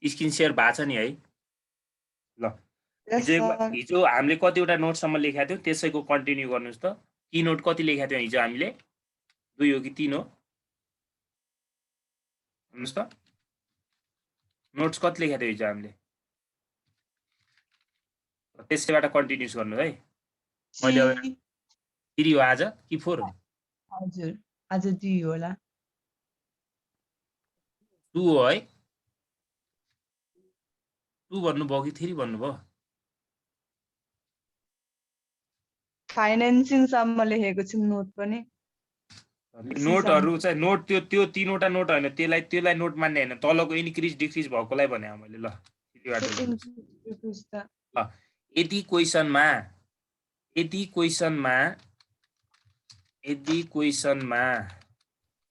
Screen share भएको छ नि है ल Yes, sir. हिजो हामीले कतिवटा नोटसम्म लेखेका थियौँ त्यसैको कन्टिन्यू गर्नुहोस् त की नोट कति लेखेका थियौँ हिजो हामीले 2 हो कि 3 हो भन्नुहोस् त नोट्स कति लेखेका थियौँ हिजो हामीले त्यसैबाट कन्टिन्युस गर्नु है मैले अब 3 हो आज कि 4 हो हजुर आज 2 होला 2 हो है 2 भन्नुभयो कि 3 भन्नुभयो फाइनेन्सिङ सम्म लेखेको छु नोट पनि नोटहरु चाहिँ नोट त्यो तीनवटा नोट हैन त्यसलाई नोट मान्ने हैन तलको इन्क्रिज डिक्रिज भएकोलाई भने मैले ल यदि क्वेशनमा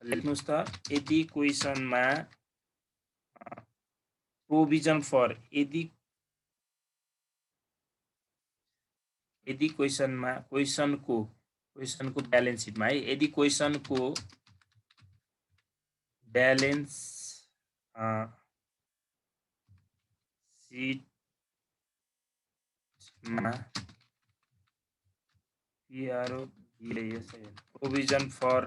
लेख्नुस् त यदि क्वेशनमा प्रोभिजन फर यदि क्वेशनको ब्यालेन्स सिटमा है यदि क्वेशनको ब्यालेन्स सिटमा प्रोभिजन फर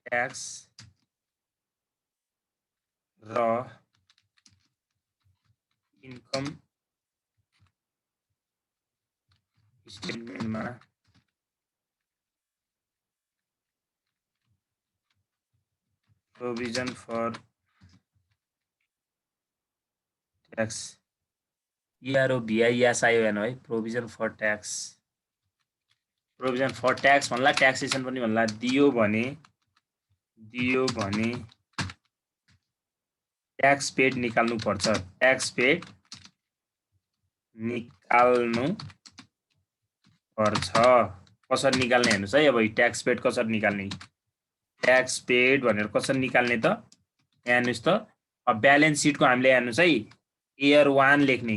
ट्याक्स र इन्कम स्टेटमेन्टमा प्रोभिजन फर ट्याक्स EROBISION है प्रोभिजन फर ट्याक्स भन्ला ट्याक्सेसन पनि भन्ला दियो भने ट्याक्स पेड निकाल्नु पर्छ कसरी निकाल्ने हेर्नुस् है अब ट्याक्स पेड कसरी निकाल्ने ट्याक्स पेड भनेर कसरी निकाल्ने त हेर्नुस् त अब ब्यालेन्स सिटको हामीले हेर्नुस् है इयर 1 लेख्ने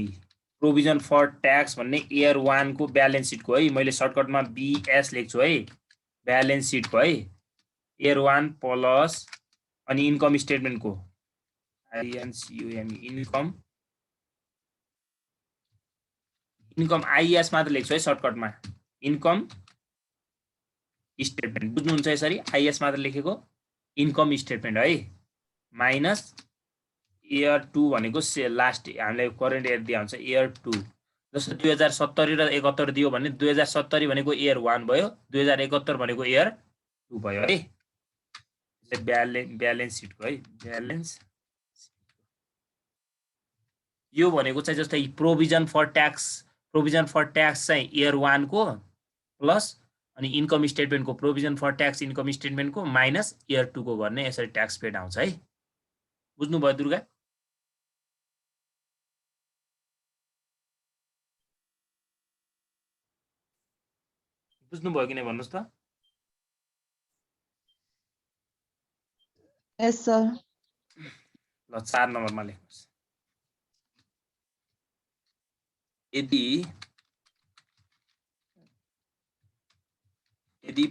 प्रोभिजन फर ट्याक्स भन्ने इयर 1 को ब्यालेन्स सिटको है मैले सर्टकटमा BS लेख्छु है ब्यालेन्स सिटको है इयर 1 प्लस अनि इन्कम स्टेटमेन्टको INCUM इन्कम IS मात्र लेख्छु है सर्टकटमा इन्कम स्टेटमेन्ट बुझ्नुहुन्छ यसरी IS मात्र लेखेको इन्कम स्टेटमेन्ट है माइनस इयर 2 भनेको लास्ट हामीले करेन्ट इयर दिया हुन्छ इयर 2 जस्तो 2070 र 71 दियो भने 2070 भनेको इयर 1 भयो 2071 भनेको इयर 2 भयो है ब्यालेन्स सिटको है ब्यालेन्स यो भनेको चाहिँ जस्तै प्रोभिजन फर ट्याक्स चाहिँ इयर 1 को प्लस अनि इन्कम स्टेटमेन्टको प्रोभिजन फर ट्याक्स इन्कम स्टेटमेन्टको माइनस इयर 2 को गर्ने यसरी ट्याक्स पेड आउँछ है बुझ्नु भयो दुर्गा बुझ्नु भयो कि नै भन्नुस् त यस सर ल 4 नम्बरमा लेख्नुस् यदि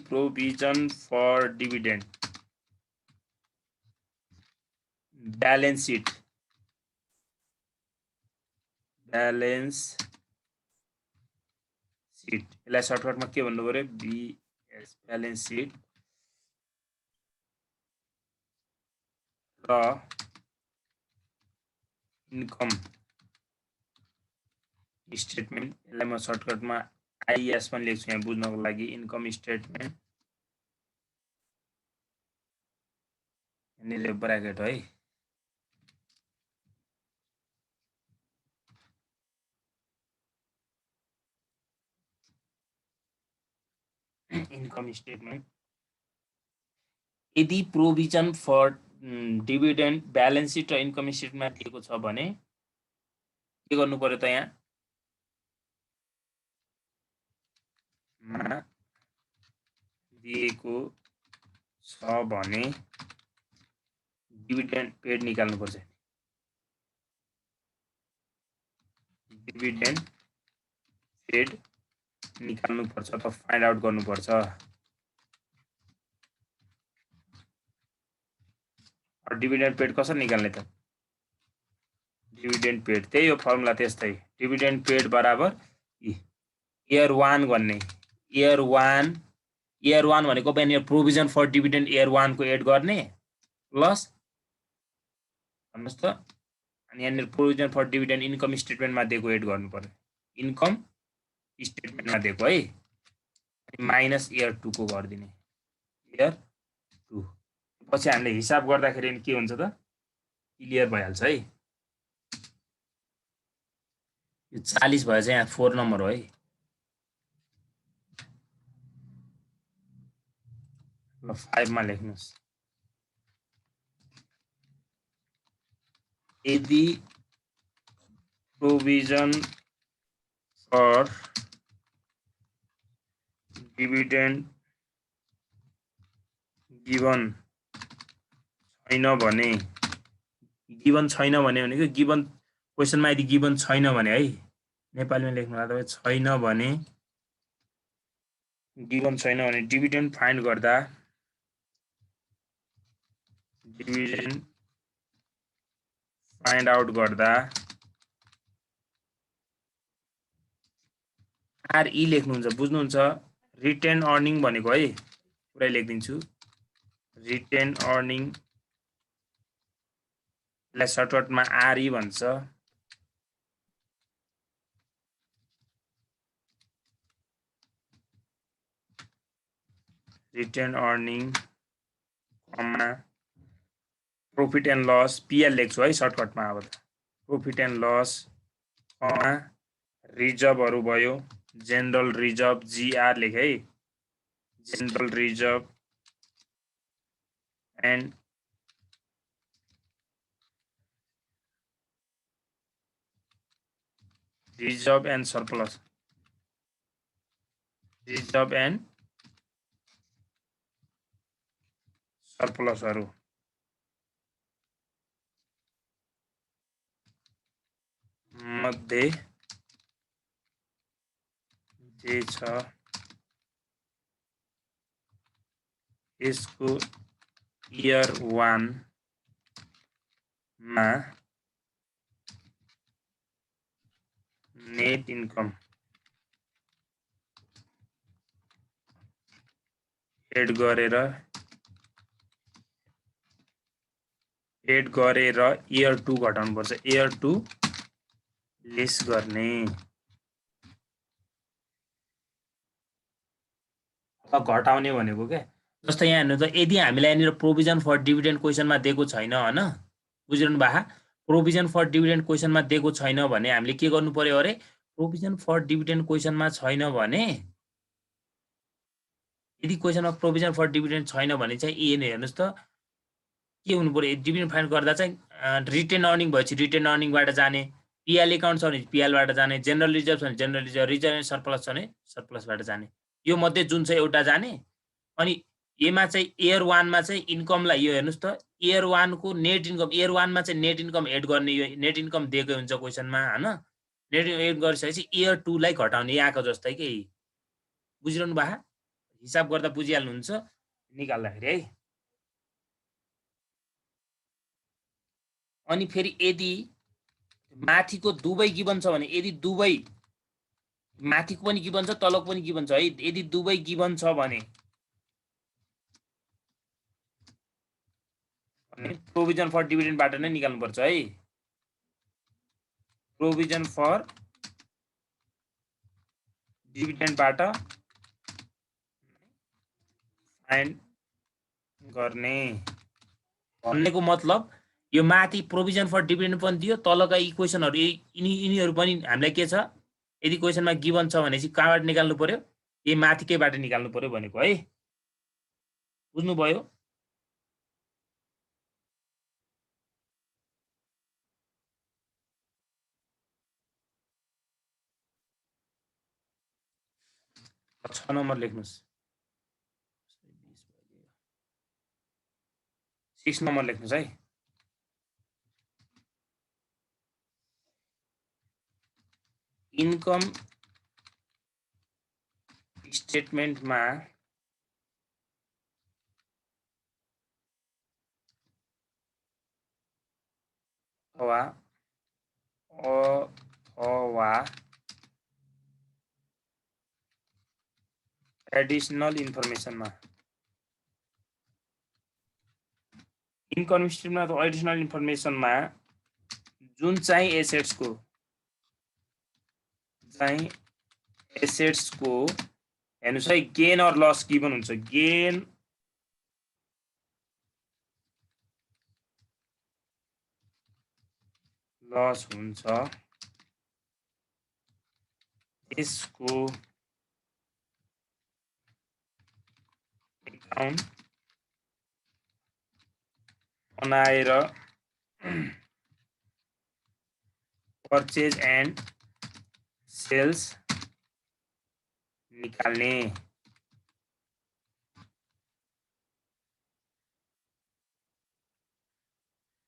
provision for dividend balance sheet यसलाई सर्टकटमा के भन्नु पर्यो BS ब्यालेन्स सिट र इन्कम स्टेटमेन्ट यसलाई म सर्टकटमा IS पनि लेख्छु यहाँ बुझ्नको लागि इन्कम स्टेटमेन्ट यहाँनिर ब्र्याकेट है इन्कम स्टेटमेन्ट यदि provision for dividend balance sheet र इन्कम स्टेटमेन्टमा दिएको छ भने के गर्नु पर्यो त यहाँ दिएको छ भने डिभिडेन्ड पेड निकाल्नु पर्छ डिभिडेन्ड पेड निकाल्नु पर्छ त फाइन्ड आउट गर्नु पर्छ डिभिडेन्ड पेड कसरी निकाल्ने त डिभिडेन्ड पेड त्यही हो फर्मुला त्यस्तै डिभिडेन्ड पेड बराबर इयर 1 भन्ने इयर 1 भनेको पनि प्रोभिजन फर डिभिडेन्ड इयर 1 को एड गर्ने प्लस भन्नुस् त अनि यहाँ प्रोभिजन फर डिभिडेन्ड इन्कम स्टेटमेन्टमा दिएको एड गर्नु पर्यो इन्कम स्टेटमेन्टमा दिएको है माइनस इयर 2 को गरिदिने इयर 2 पछि हामीले हिसाब गर्दाखेरि के हुन्छ त क्लियर भइहाल्छ है यो 40 भए चाहिँ यहाँ 4 नम्बर हो है ल 5 मा लेख्नुस् यदि प्रोभिजन फर डिभिडेन्ड गिवन छैन भने भनेको गिवन क्वेसनमा यदि गिवन छैन भने है नेपालीमा लेख्नु होला तपाईं छैन भने गिवन छैन भने डिभिडेन्ड फाइन्ड गर्दा डिभिडेन्ड फाइन्ड आउट गर्दा आरई लेख्नुहुन्छ बुझ्नुहुन्छ रिटेन अर्निङ भनेको है पुरै लेखिदिन्छु रिटेन अर्निङ लाई सर्टकटमा आरई भन्छ retain earning comma profit and loss PL लेख्छु है सर्टकटमा अब प्रॉफिट एन्ड लस कमा रिजर्भहरु भयो जनरल रिजर्भ जीआर लेखे है general reserve and reserve and surplus सरप्लसहरु मध्ये जे छ यसको इयर 1 मा नेट इन्कम एड गरेर इयर 2 घटाउनु पर्छ इयर 2 लेस गर्ने घटाउने भनेको के जस्तै यहाँ हेर्नु त यदि हामीलाई यहाँनिर प्रोभिजन फर डिभिडेन्ड क्वेसनमा दिएको छैन हैन बुझिरहनु भा प्रोभिजन फर डिभिडेन्ड क्वेसनमा दिएको छैन भने हामीले के गर्नु पर्यो अरे प्रोभिजन फर डिभिडेन्ड क्वेसनमा छैन भने यदि क्वेसनमा प्रोभिजन फर डिभिडेन्ड छैन भने चाहिँ ए नै हेर्नुस् त के हुनु पर्यो डिभिडेन्ड फाइन्ड गर्दा चाहिँ रिटेन अर्निङ भएपछि रिटेन अर्निङबाट जाने पीएल अकाउन्ट छ भने पीएलबाट जाने जनरल रिजर्भ छ भने जनरल रिजर्भ एन्ड सरप्लस छ भने सरप्लसबाट जाने यो मध्ये जुन चाहिँ एउटा जाने अनि एमा चाहिँ इयर 1 मा चाहिँ इन्कमलाई यो हेर्नुस् त इयर 1 को नेट इन्कम इयर 1 मा चाहिँ नेट इन्कम एड गर्ने यो नेट इन्कम दिएको हुन्छ क्वेसनमा हैन नेट एड गरिसकेपछि इयर 2 लाई घटाउने यहाँको जस्तै के बुझिरहनु भा हिसाब गर्दा बुझिहाल्नुहुन्छ निकाल्दाखेरि है अनि फेरि यदि माथिको दुवै गिवन छ भने यदि दुवै माथिको पनि गिवन छ तलको पनि गिवन छ है यदि दुवै गिवन छ भने प्रोभिजन फर डिभिडेन्डबाट नै निकाल्नु पर्छ है प्रोभिजन फर डिभिडेन्डबाट फाइन्ड गर्ने भन्नेको मतलब यो माथि प्रोभिजन फर डिभिडेन्ड पनि दियो तलका इक्वेसनहरु यिनीहरु पनि हामीलाई के छ यदि क्वेसनमा गिवन छ भने चाहिँ कहाँबाट निकाल्नु पर्यो यही माथिकैबाट निकाल्नु पर्यो भनेको है बुझ्नु भयो 6 नम्बर लेख्नुस् 6 नम्बर लेख्नुस् है इन्कम स्टेटमेन्टमा अथवा एडिशनल इन्फर्मेसनमा इन्कम स्टेटमेन्ट अथवा एडिशनल इन्फर्मेसनमा जुन चाहिँ एसेट्सको हेर्नुस् है गेन अर लस गिभन हुन्छ गेन लस हुन्छ यसको एकाउन्ट बनाएर पर्चेज एन्ड सेल्स निकाल्ने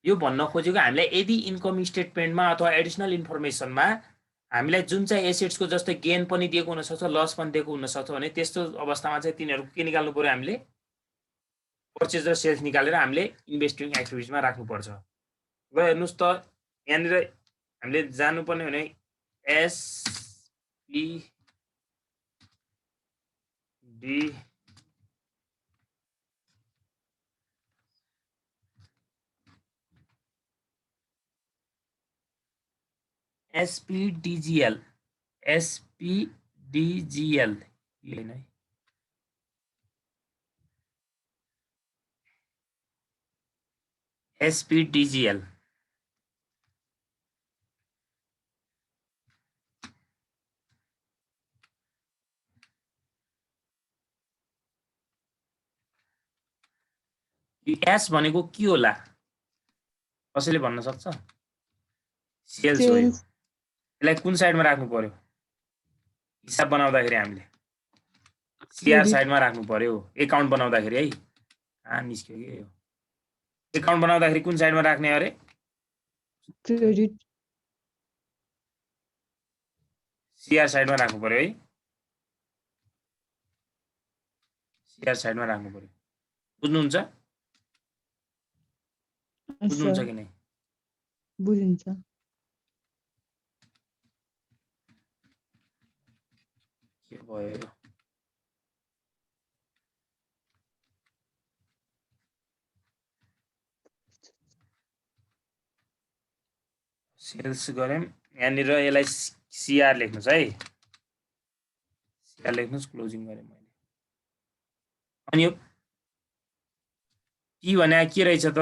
यो भन्न खोजेको हामीलाई यदि इन्कम स्टेटमेन्टमा अथवा एडिशनल इन्फर्मेसनमा हामीलाई जुन चाहिँ एसेट्सको जस्तै गेन पनि दिएको हुन सक्छ लस पनि दिएको हुन सक्छ भने त्यस्तो अवस्थामा चाहिँ तिनीहरुको के निकाल्नु पर्यो हामीले पर्चेज र सेल्स निकालेर हामीले इन्भेस्टिङ एक्टिभिटीजमा राख्नु पर्छ। अब हेर्नुस् त यहाँनिर हामीले जानुपर्ने भने एस पी डी SPDGL होइन है SPDGL एस भनेको के होला कसैले भन्न सक्छ? सेल्स हो। यसलाई कुन साइडमा राख्नु पर्यो हिसाब बनाउँदाखेरि हामीले सीआर साइडमा राख्नु पर्यो एकाउन्ट बनाउँदाखेरि है निस्क्यो के यो एकाउन्ट बनाउँदाखेरि कुन साइडमा राख्ने अरे क्रेडिट सीआर साइडमा राख्नु पर्यो है सीआर साइडमा राख्नु पर्यो बुझ्नुहुन्छ कि नै बुझिन्छ के भयो सेल्स गरौँ यहाँनिर यसलाई सीआर लेख्नुस् है सीआर लेख्नुस् क्लोजिङ गरे मैले अनि यो पी भने के रहेछ त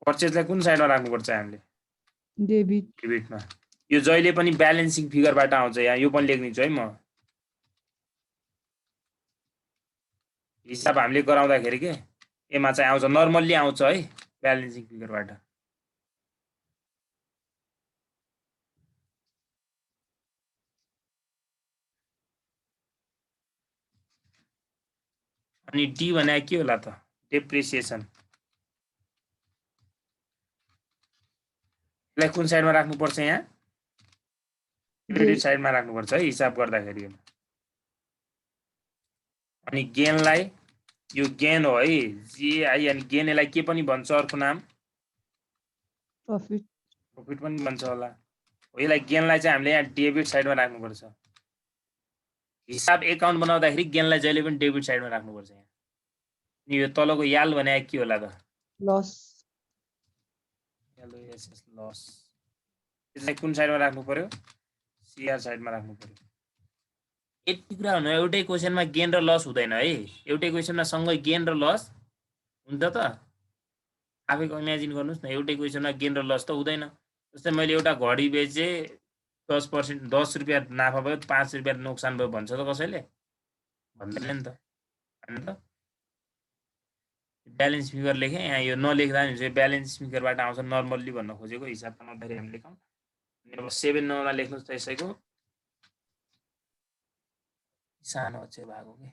पर्चेजलाई कुन साइडमा राख्नुपर्छ हामीले डेबिटमा यो जहिले पनि ब्यालेन्सिङ फिगरबाट आउँछ यहाँ यो पनि लेख्दिन्छु है म हिसाब हामीले गराउँदाखेरि के एमा चाहिँ आउँछ नर्मल्ली आउँछ है ब्यालेन्सिङ फिगरबाट अनि डी भने के होला त डेप्रिसिएसन यसलाई कुन साइडमा राख्नुपर्छ यहाँ क्रेडिट साइडमा राख्नुपर्छ है हिसाब गर्दाखेरि अनि गेनलाई यो गेन हो है जीआई अनि गेन यसलाई के पनि भन्छ अर्को नाम प्रॉफिट पनि भन्छ होला हो यसलाई गेनलाई चाहिँ हामीले यहाँ डेबिट साइडमा राख्नुपर्छ हिसाब एकाउन्ट बनाउँदाखेरि गेनलाई जहिले पनि डेबिट साइडमा राख्नुपर्छ यहाँ अनि यो तलको याल भने के होला त लस लस यसलाई कुन साइडमा राख्नु पर्यो सीआर साइडमा राख्नु पर्यो यति कुरा हुनु एउटै क्वेशनमा गेन र लस हुँदैन है एउटै क्वेशनमा सँगै गेन र लस हुन्छ त आफैको इमेजिन गर्नुस् न एउटै क्वेशनमा गेन र लस त हुँदैन जस्तै मैले एउटा घडी बेचे 10% 10 रुपैयाँ नाफा भयो 5 रुपैयाँ नोक्सान भयो भन्छ त कसैले भन्दैन नि त हैन त ब्यालेन्स फिगर लेखेँ यहाँ यो नलेख्दा नि हुन्छ ब्यालेन्स फिगरबाट आउँछ नर्मल्ली भन्न खोजेको हिसाब बनाउँदाखेरि हामी लेखौँ अब 7 9 लेख्नुस् त यसैको सानो अक्षर भएको के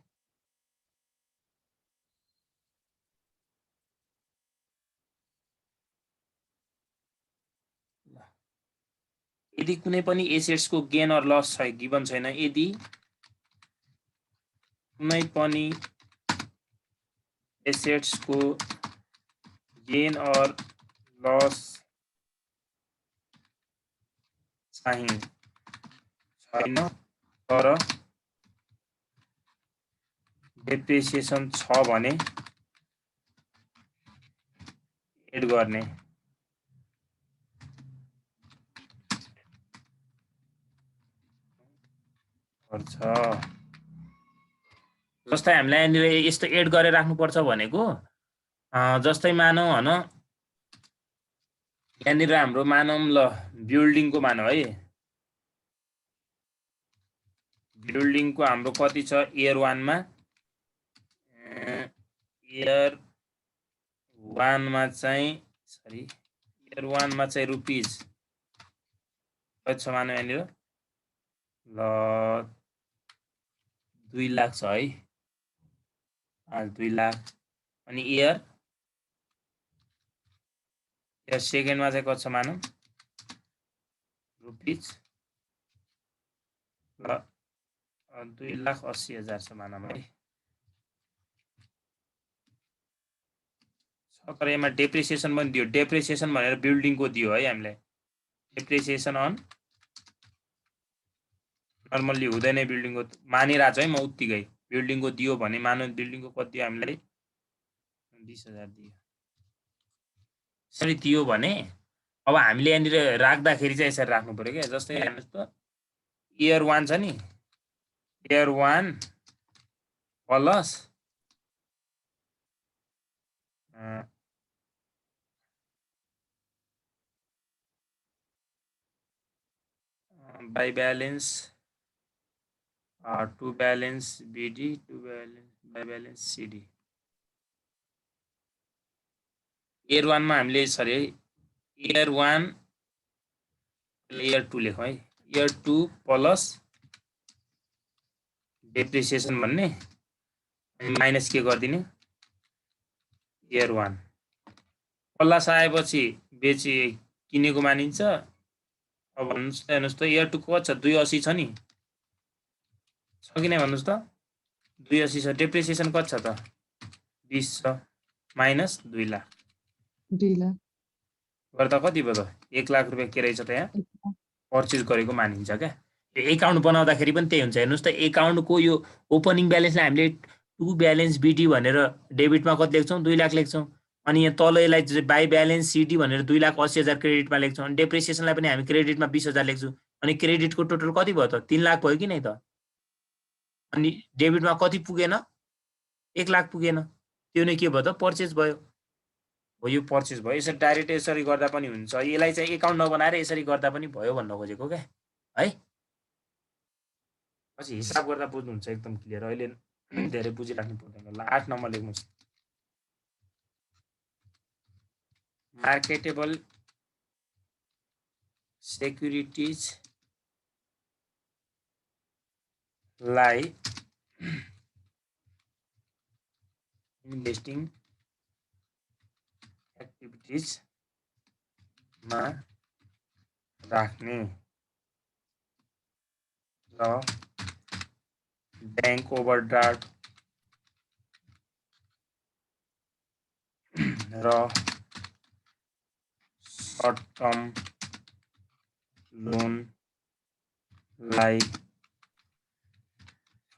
यदि कुनै पनि एसेट्सको गेन अर लस छ गिभन छैन यदि कुनै पनि एसेट्स को गेन और लस चाहिँ छैन तर डेप्रिसिएसन छ भने एड गर्ने पर्छ। जस्तै हामीलाई यहाँनिर यस्तो एड गरेर राख्नुपर्छ भनेको जस्तै मानौ हैन यहाँनिर हाम्रो मानौँ ल बिल्डिङको मानौ है, बिल्डिङको हाम्रो कति छ इयर 1 मा इयर 1 मा चाहिँ सरी इयर 1 मा चाहिँ रुपीज कति छ मानौ यहाँनिर ल 2 लाख छ है, 2 लाख। अनि इयर सेकेन्डमा चाहिँ कति छ मानौ रुपीज ल 2,80,000 छ मानौ है। तर यसमा डेप्रिसिएसन पनि दियो, डेप्रिसिएसन भनेर बिल्डिङको दियो है हामीलाई, डेप्रिसिएसन अन नर्मल्ली हुँदैन बिल्डिङको मानिरहेको छ है म उत्तिकै, बिल्डिङको दियो भने मानौ बिल्डिङको कति दियो हामीलाई 20,000 दियो, यसरी दियो भने अब हामीले यहाँनिर राख्दाखेरि चाहिँ यसरी राख्नु पर्यो क्या। जस्तै हेर्नुहोस् त इयर 1 छ नि, year 1 plus by balance to balance b d to balance by balance c d. Year 1 मा हामीले सरी इयर 1 इयर 2 लेखौँ है, इयर 2 प्लस डेप्रिसिएसन भन्ने माइनस के गरिदिने इयर 1 प्लस आएपछि बेची किनेको मानिन्छ। अब भन्नुहोस् त हेर्नुहोस् त इयर 2 को छ 280 छ नि, छ कि नै भन्नुहोस् त 280 छ, डेप्रिसिएसन कति छ त 20 छ माइनस 2 लाख 2 लाख गर्दा कति भयो त 1 लाख रुपैयाँ के रहेछ त यहाँ पर्चेज गरेको मानिन्छ क्या। यो एकाउन्ट बनाउँदाखेरि पनि त्यही हुन्छ। हेर्नुहोस् त एकाउन्टको यो ओपनिङ ब्यालेन्सलाई हामीले टु ब्यालेन्स बिटी भनेर डेबिटमा कति लेख्छौँ 2 लाख लेख्छौँ, अनि यहाँ तल यसलाई बाई ब्यालेन्स सिडी भनेर 2,80,000 क्रेडिटमा लेख्छौँ, अनि डेप्रिसिएसनलाई पनि हामी क्रेडिटमा 20,000 लेख्छौँ, अनि क्रेडिटको टोटल कति भयो त 3 लाख भयो कि नै त, अनि डेबिटमा कति पुगेन 1 लाख पुगेन, त्यो नै के भयो त पर्चेज भयो, हो यो पर्चेज भयो। यसरी डाइरेक्ट यसरी गर्दा पनि हुन्छ, यसलाई चाहिँ एकाउन्ट नबनाएर यसरी गर्दा पनि भयो भन्न खोजेको क्या है। पछि हिसाब गर्दा बुझ्नुहुन्छ एकदम क्लियर, अहिले धेरै बुझिराख्नु पर्दैन। ल 8 नम्बर लेख्नुहोस्, मार्केटेबल सेक्युरिटीज लाई इन्भेस्टिङ एक्टिभिटीज मा राख्ने र बैंक ओभरड्राफ्ट र सर्ट टर्म लोन लाई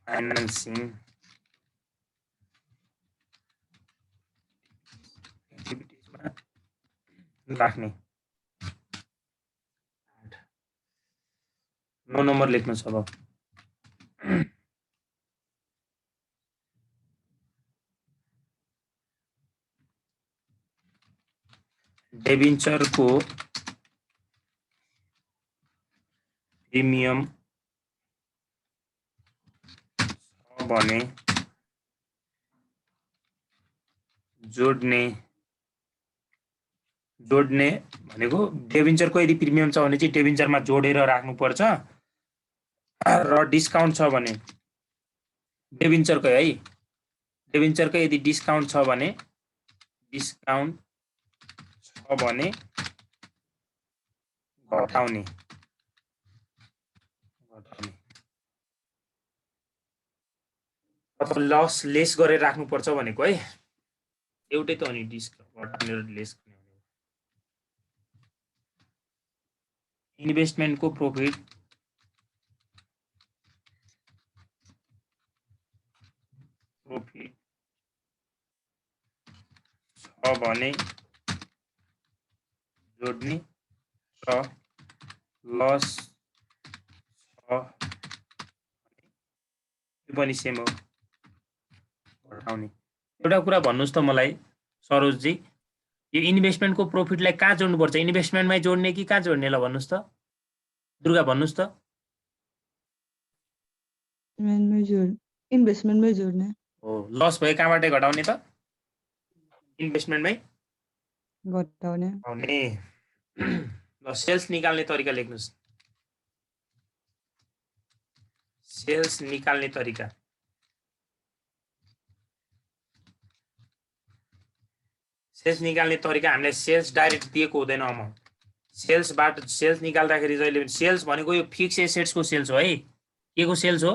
फाइनेन्सिङ एक्टिभिटीजमा राख्ने। 9 नम्बर लेख्नुहोस् अब, डेबिन्चरको प्रिमियम छ भने जोड्ने भनेको डेबिन्चरको यदि प्रिमियम छ भने चाहिँ डेबिन्चरमा जोडेर राख्नुपर्छ, र डिस्काउन्ट छ भने डेबिन्चरकै है, डेबिन्चरकै यदि डिस्काउन्ट छ भने घटाउने लस लेस गरेर राख्नुपर्छ भनेको है। एउटै त हो नि डिस्क घटाउने र लेस गर्ने इन्भेस्टमेन्टको प्रॉफिट छ भने जोड्ने र लस छ यो पनि सेम हो घटाउने एउटा कुरा भन्नुस् त मलाई सरोजजी यो इन्भेस्टमेन्टको प्रॉफिटलाई कहाँ जोड्नुपर्छ इन्भेस्टमेन्टमै जोड्ने कि कहाँ जोड्ने ल भन्नुस् त दुर्गा भन्नुस् त इन्भेस्टमेन्टमै जोड्ने हो लस भयो कहाँबाट घटाउने त इन्भेस्टमेन्टमै घटाउने घटाउने ल सेल्स निकाल्ने तरिका लेख्नुस् सेल्स निकाल्ने तरिका सेल्स निकाल्ने तरिका हामीले सेल्स डाइरेक्ट दिएको हुँदैन अमाउन्ट सेल्सबाट सेल्स निकाल्दाखेरि जहिले पनि सेल्स भनेको यो फिक्स एसेट्सको सेल्स हो है के को सेल्स हो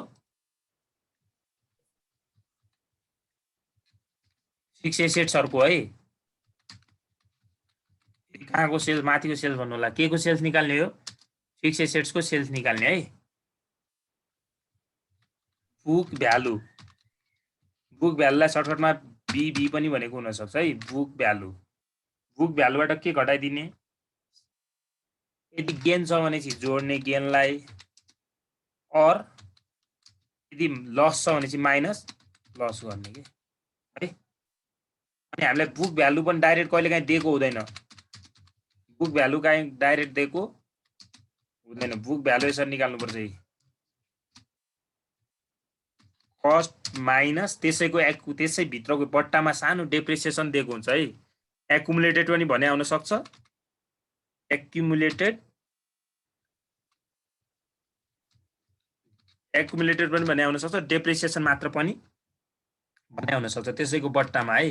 फिक्स एसेट्सहरुको है कहाँको सेल्स माथिको सेल्स भन्नु होला के को सेल्स निकाल्ने हो फिक्स एसेट्सको सेल्स निकाल्ने है बुक भ्यालुलाई सर्टकटमा बीबी पनि भनेको हुन सक्छ है बुक भ्यालुबाट के घटाइदिने यदि गेन छ भने चाहिँ जोड्ने गेनलाई और यदि लस छ भने चाहिँ माइनस लस गर्ने के है अनि हामीले बुक भ्यालु पनि डाइरेक्ट कहिलेकाहीँ दिएको हुँदैन बुक भ्यालु काहीँ डाइरेक्ट दिएको हुँदैन बुक भ्यालु यसरी निकाल्नु पर्छ है कस्ट माइनस त्यसै भित्रको बट्टामा सानो डेप्रिसिएसन दिएको हुन्छ है एक्युमुलेटेड पनि भने आउन सक्छ एक्युमुलेटेड पनि भने आउन सक्छ डेप्रिसिएसन मात्र पनि भने आउन सक्छ त्यसैको बट्टामा है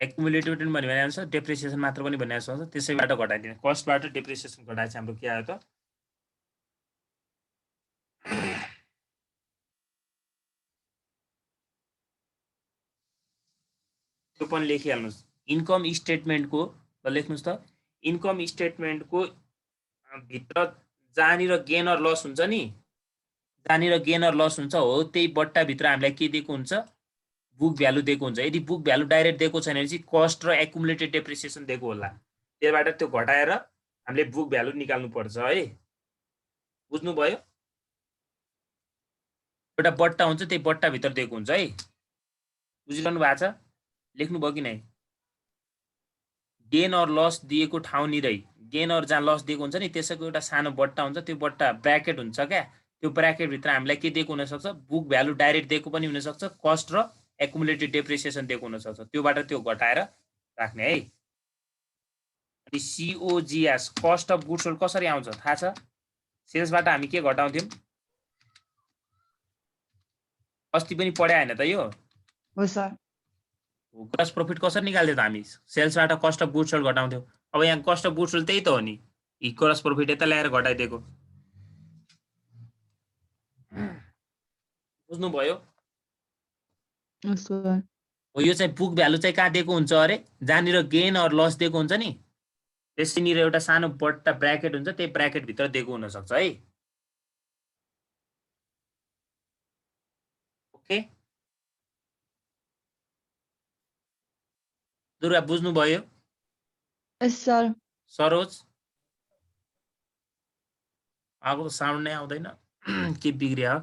एक्युमुलेटेड पनि भने आउन सक्छ डेप्रिसिएसन मात्र पनि भने आउन सक्छ त्यसैबाट घटाइदिने कस्टबाट डेप्रिसिएसन घटाएपछि हाम्रो के आयो त त्यो पनि लेखिहाल्नुस् इन्कम स्टेटमेन्टको लेख्नुस् त इन्कम स्टेटमेन्टको भित्र जहाँनिर गेन अर लस हुन्छ नि जहाँनिर गेन अर लस हुन्छ हो त्यही बट्टा भित्र हामीलाई के दिएको हुन्छ बुक भ्यालु दिएको हुन्छ यदि बुक भ्यालु डाइरेक्ट दिएको छैन भने चाहिँ कस्ट र एक्युमुलेटेड डेप्रिसिएसन दिएको होला त्यसबाट त्यो घटाएर हामीले बुक भ्यालु निकाल्नु पर्छ है बुझ्नुभयो एउटा बट्टा हुन्छ त्यही बट्टा भित्र दिएको हुन्छ है बुझिरहनु भएको छ लेख्नुभयो कि नै गेन अर लस दिएको ठाउँनिरै गेन अर जहाँ लस दिएको हुन्छ नि त्यसैको एउटा सानो बट्टा हुन्छ त्यो बट्टा ब्र्याकेट हुन्छ क्या त्यो ब्र्याकेट भित्र हामीलाई के दिएको हुन सक्छ बुक भ्यालु डाइरेक्ट दिएको पनि हुन सक्छ कस्ट र एक्युमुलेटेड डेप्रिसिएसन दिएको हुन सक्छ त्योबाट त्यो घटाएर राख्ने है अनि COGS cost of goods sold कसरी आउँछ थाहा छ सेल्सबाट हामी के घटाउँथ्यौं अस्ति पनि पढाए हैन त यो हो सर ग्रस प्रॉफिट कसरी निकाल्थ्यौ त हामी सेल्सबाट कस्ट अफ गुड्स सोल्ड घटाउँथ्यौ अब यहाँ कस्ट अफ गुड्स सोल्ड त्यही त हो नि ग्रस प्रॉफिट यता ल्याएर घटाइदिएको बुझ्नु भयो हो यो चाहिँ बुक भ्यालु चाहिँ कहाँ दिएको हुन्छ अरे जहाँनिर गेन अर लस दिएको हुन्छ नि त्यसैनिर एउटा सानो बट्टा ब्र्याकेट हुन्छ त्यही ब्र्याकेट भित्र दिएको हुन सक्छ है ओके दुर्गा बुझ्नु भयो यस सर सरोज आगो साउन्ड नै आउँदैन के बिग्रियो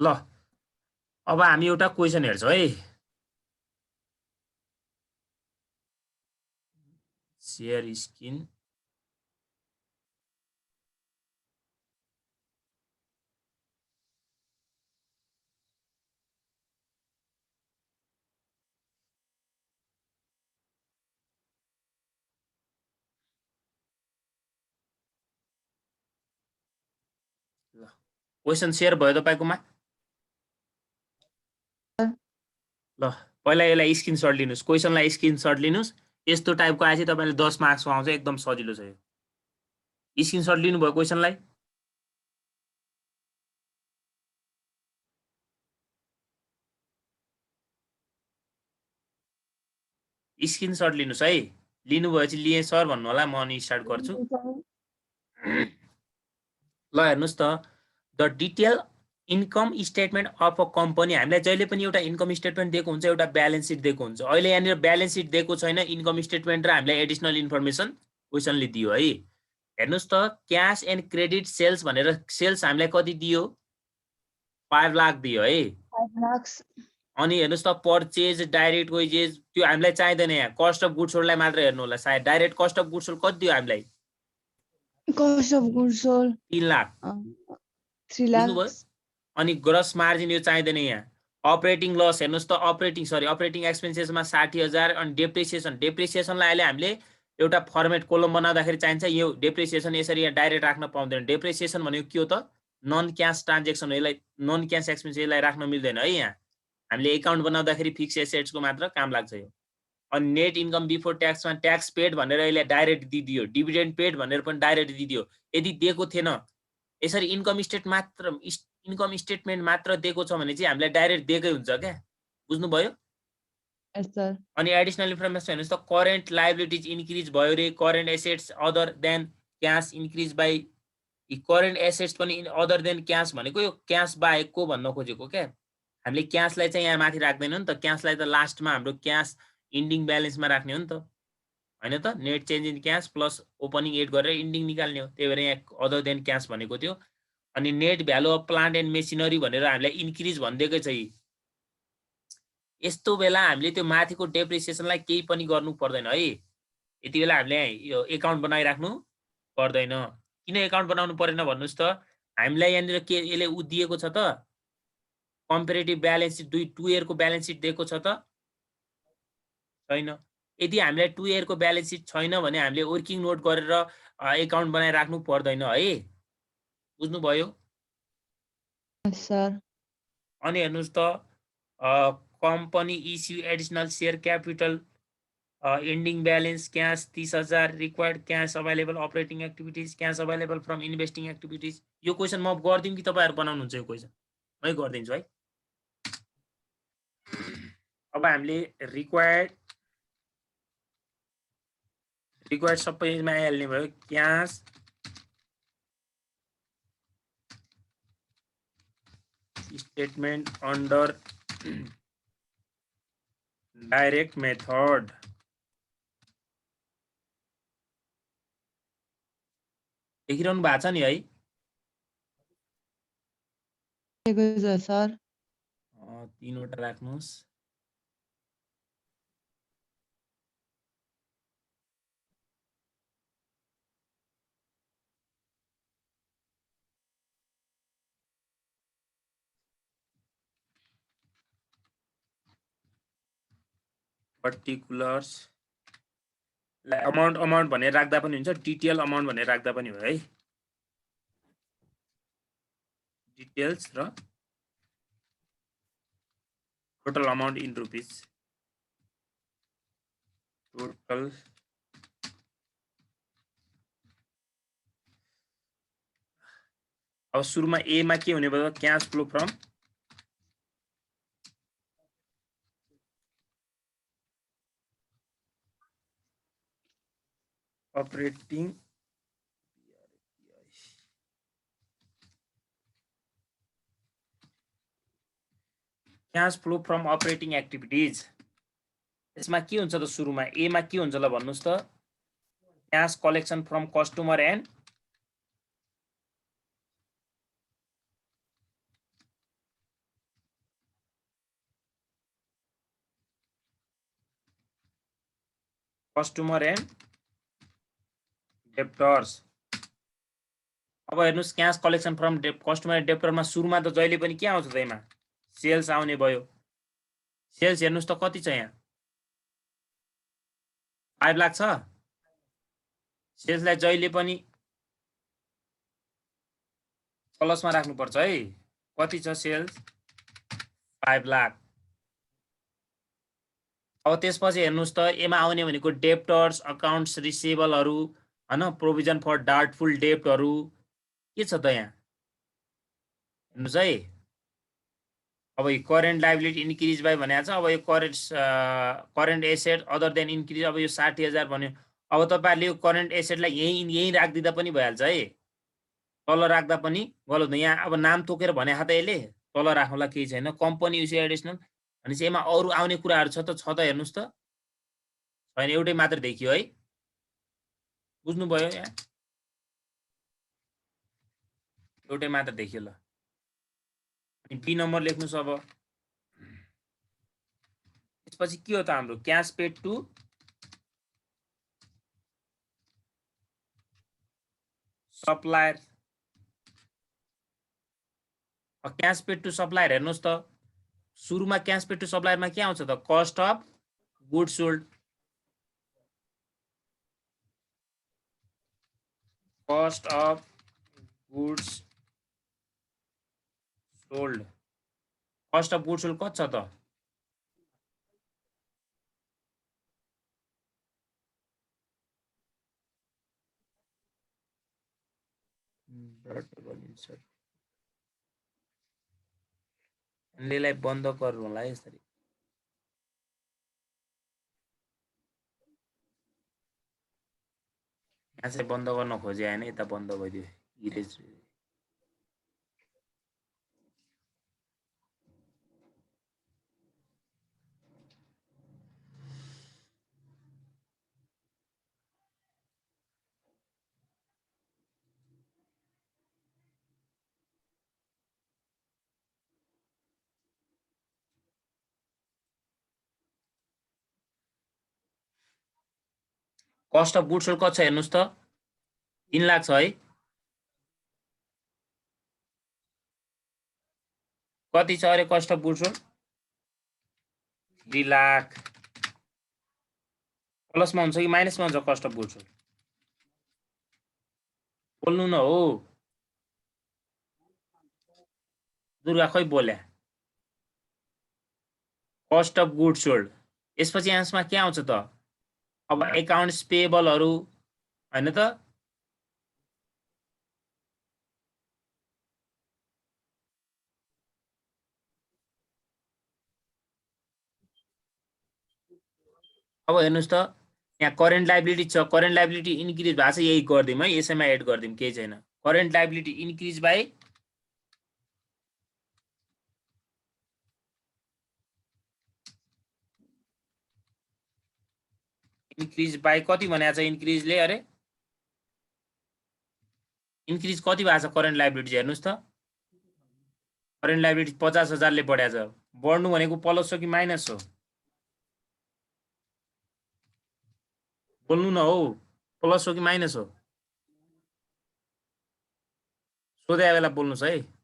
ल अब हामी एउटा क्वेशन हेर्छौं है शेयर स्क्रिन क्वेशन शेयर भयो तपाईकोमा ल पहिला यसलाई स्क्रिनशट लिनुस् क्वेशनलाई स्क्रिनशट लिनुस् यस्तो टाइपको आएपछि तपाईले 10 मार्क्सको आउँछ एकदम सजिलो छ यो स्क्रिनशट लिनु भयो क्वेशनलाई स्क्रिनशट लिनुस् है। लिनुभएपछि लिए सर भन्नु होला, म अनि स्टार्ट गर्छु। ल हेर्नुस् त, the detail income statement of a company. हामीलाई जहिले पनि एउटा इन्कम स्टेटमेन्ट दिएको हुन्छ, एउटा ब्यालेन्स सिट दिएको हुन्छ। अहिले यहाँनिर ब्यालेन्स सिट दिएको छैन, इन्कम स्टेटमेन्ट र हामीलाई एडिसनल इन्फर्मेसन क्वेसनले दियो है। हेर्नुस् त, क्यास एन्ड क्रेडिट सेल्स भनेर सेल्स हामीलाई कति दियो? 5 लाख दियो है। 5 lakhs. अनि हेर्नुस् त, पर्चेज डाइरेक्ट वेजेस त्यो हामीलाई चाहिँदैन। यहाँ कस्ट अफ गुड्स सोल्डलाई मात्र हेर्नु होला। सायद direct cost of goods sold कति दियो हामीलाई? Cost of goods sold. 3 lakh. 3 बुझ्नुभयो? lakhs. अनि ग्रस मार्जिन यो चाहिँदैन यहाँ। अपरेटिङ लस हेर्नुस् त, अपरेटिङ एक्सपेन्सेसमा 60,000। अनि डेप्रिसिएसनलाई अहिले हामीले एउटा फर्मेट कोलम बनाउँदाखेरि चाहिन्छ। यो डेप्रिसिएसन यसरी यहाँ डाइरेक्ट राख्न पाउँदैन। डेप्रिसिएसन भनेको के हो त? नन क्यास ट्रान्जेक्सन हो। यसलाई नन क्यास एक्सपेन्स, यसलाई राख्न मिल्दैन है। यहाँ हामीले एकाउन्ट बनाउँदाखेरि फिक्स एसेट्सको मात्र काम लाग्छ यो। अनि नेट इन्कम बिफोर ट्याक्समा ट्याक्स पेड भनेर यसले डाइरेक्ट दिदियो, डिभिडेन्ड पेड भनेर पनि डाइरेक्ट दिदियो। यदि दिएको थिएन, यसरी इन्कम स्टेटमेन्ट मात्र दिएको छ भने चाहिँ हामीलाई डाइरेक्ट दिएकै हुन्छ क्या। बुझ्नुभयो? Yes, sir. अनि एडिसनल इन्फर्मेसन हेर्नुस् त, करेन्ट लायबिलिटिज इन्क्रिज भयो रे, current assets other than cash increase by. Current assets पनि अदर देन क्यास भनेको यो क्यास बाहेकको भन्न खोजेको क्या। हामीले क्यासलाई चाहिँ यहाँ माथि राख्दैनौँ नि त। क्यासलाई त लास्टमा हाम्रो क्यास इन्डिङ ब्यालेन्समा राख्ने हो नि त, होइन त? Net change in cash plus opening add गरेर इन्डिङ निकाल्ने हो। त्यही भएर यहाँ अदर देन क्यास भनेको थियो। अनि net value of plant and machinery भनेर हामीलाई इन्क्रिज भनिदिएकै छ। यस्तो बेला हामीले त्यो माथिको डेप्रिसिएसनलाई केही पनि गर्नु पर्दैन है। यति बेला हामीले यो एकाउन्ट बनाइराख्नु पर्दैन। किन एकाउन्ट बनाउनु परेन भन्नुस् त, हामीलाई यहाँनिर के यसले दिएको छ त? कम्पेरेटिभ ब्यालेन्स सिट 2 इयरको ब्यालेन्स सिट दिएको छ त? छैन। यदि हामीलाई 2 इयरको ब्यालेन्स सिट छैन भने हामीले वर्किङ नोट गरेर एकाउन्ट बनाइराख्नु पर्दैन है। बुझ्नुभयो? Yes, sir. अनि हेर्नुस् त, company issue additional share capital, ending balance cash 30,000, required cash available operating activities, cash available from investing activities. यो क्वेसन म गरिदिउँ कि तपाईँहरू बनाउनुहुन्छ? यो क्वेसन मै गरिदिन्छु है। अब हामीले रिक्वायर्ड सबैमा आइहाल्ने भयो। Cash statement under direct method. देखिरहनु भएको छ नि है? Yes, sir. 3 वटा राख्नुहोस्। पर्टिकुलर्स अमाउन्ट भनेर राख्दा पनि हुन्छ, डिटेल अमाउन्ट भनेर राख्दा पनि हो है। डिटेल्स र total amount in rupees. Total अब सुरुमा ए मा के हुने भयो? Cash flow from operating cash flow from operating activities. यसमा के हुन्छ त? सुरुमा ए मा के हुन्छ ल भन्नुस् त? Cash collection from customer and debtors. अब हेर्नुस्, cash collection from customer and डेप्टरमा सुरुमा त जहिले पनि के आउँछ त? यसमा सेल्स आउने भयो। सेल्स हेर्नुस् त कति छ यहाँ? 5 लाख छ। सेल्सलाई जहिले पनि प्लसमा राख्नुपर्छ है। कति छ सेल्स? 5 लाख। अब त्यसपछि हेर्नुस् त, एमा आउने भनेको डेप्टर्स, अकाउन्ट्स रिसिभेबलहरू, हैन? प्रोभिजन फर डाउटफुल डेप्टहरू के छ त यहाँ? हेर्नुस् है। अब यो करेन्ट लाइबिलिटी इन्क्रिज बाई भनेको छ। अब यो current asset other than increase, अब यो 60,000 भन्यो। अब तपाईँहरूले यो करेन्ट एसेटलाई यहीँ राखिदिँदा पनि भइहाल्छ है, तल राख्दा पनि गलत हुँदैन। यहाँ अब नाम तोकेर भने त यसले तल राख्नुलाई केही छैन। कम्पनी इस्यु एडिसनल भनेपछि यसमा अरू आउने कुराहरू छ त हेर्नुहोस् त, छैन, एउटै मात्र देखियो है, बुझ्नुभयो? यहाँ एउटै मात्र देखियो। ल अनि बी नम्बर लेख्नुहोस्। अब त्यसपछि के हो त हाम्रो cash paid to supplier. Cash paid to supplier हेर्नुहोस् त, सुरुमा क्यास पेड टु सप्लायरमा के आउँछ त? Cost of goods sold, cost of goods sold. Cost of goods sold कति छ त? यसलाई बन्द गर्नु होला है यसरी। यहाँ चाहिँ बन्द गर्न खोजे होइन, यता बन्द गरिदियो, erase. Cost of goods sold कति छ हेर्नुहोस् त, 3 लाख छ है। कति छ अरे cost of goods sold? 3 lakh. प्लसमा हुन्छ कि माइनसमा हुन्छ कस्ट अफ गुड्स सोल्ड? बोल्नु न हो दुर्गा, खै बोल्या। कस्ट अफ गुड्स सोल्ड, यसपछि यसमा के आउँछ त? अब एकाउन्ट्स पेएबलहरू हैन त, अब हेर्नुस् त यहाँ करेन्ट लाइबिलिटी छ, करेन्ट लाइबिलिटी इन्क्रिज भएको छ, यही गर्दिम है, यसैमा एड गर्दिम, केही छैन। करेन्ट लाइबिलिटी इन्क्रिज बाई कति भनेको छ इन्क्रिजले? अरे इन्क्रिज कति भएको छ करेन्ट लाइबिलिटी हेर्नुस् त। करेन्ट लाइबिलिटी 50,000 ले बढ्या छ। बढ्नु भनेको प्लस हो कि माइनस हो? बोल्नु न हो, प्लस हो कि माइनस हो? सोधे बेला बोल्नुस् है।